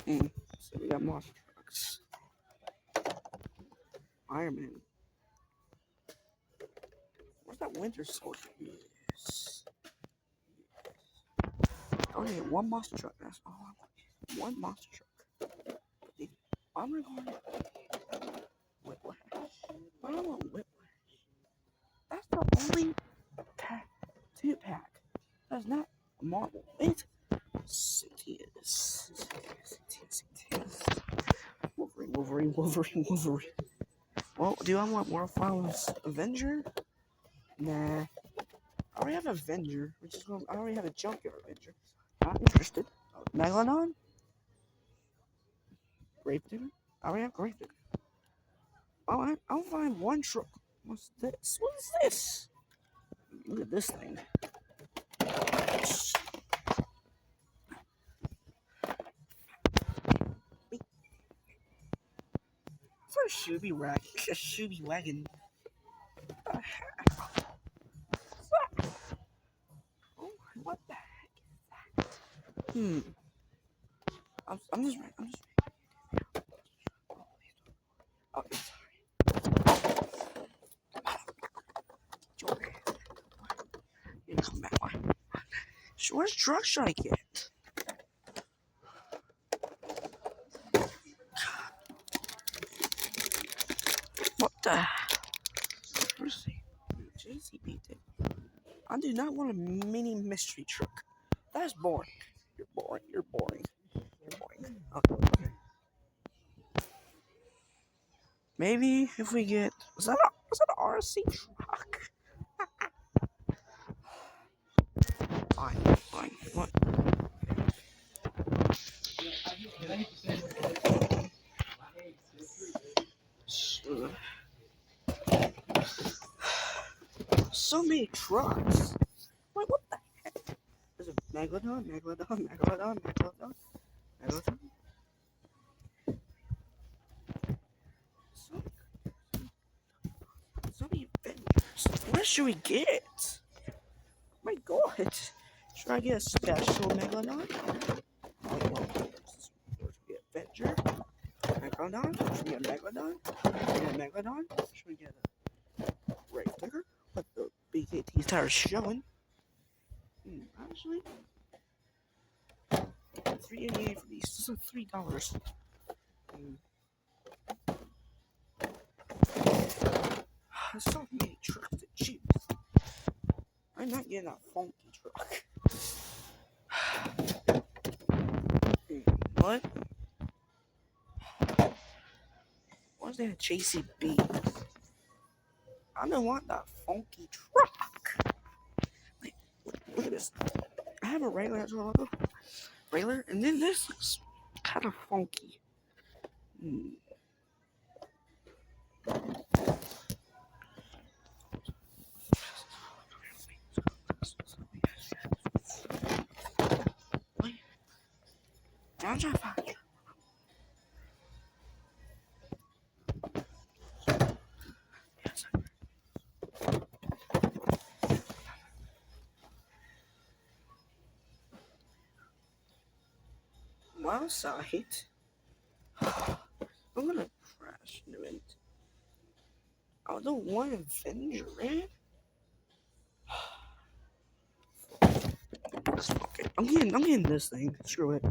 So we got monster trucks. Iron Man. Where's that Winter Soldier? Yes. I only need one monster truck. That's all I want. One monster truck. I'm gonna go Whiplash. But I don't want Whiplash. That's the only tattoo pack. That's not a Marvel. It's Citius. Wolverine. Well, do I want World Finals Avenger? Nah. I already have Avenger, I already have a Junkyard Avenger. Not interested. Megalodon? Gravedigger? I already have Gravedigger. Alright, I'll find one truck. What's this? What is this? Look at this thing. It's a Shooby Wagon. It's a Shooby Wagon. Oh, what the heck is that? I'm just right. Oh, sorry. Jordan. You come back. Where's truck should I get? What the? Let's see. JCB did. I do not want a mini mystery truck. That's boring. You're boring. Okay. Maybe if we get was that an RC truck? Fine. What? So many trucks. Wait, what the heck? There's a Megalodon. So many Avengers. What should we get? Oh my God. Should I get a special Megalodon? Should we get Avenger? Megalodon? Should we get Megalodon? Should we get a Gravedigger? What the BKT tire showing? Actually, $3.88 for these. This is $3. There's so many trucks to choose. I'm not getting that funky truck. What? What's that JCB? I don't want that funky truck. Wait, look at this. I have a regular and then this looks kind of funky. I'm trying to find you. Well, side. I'm gonna crash into it. I don't want Avenger, man. I'm getting this thing. Screw it.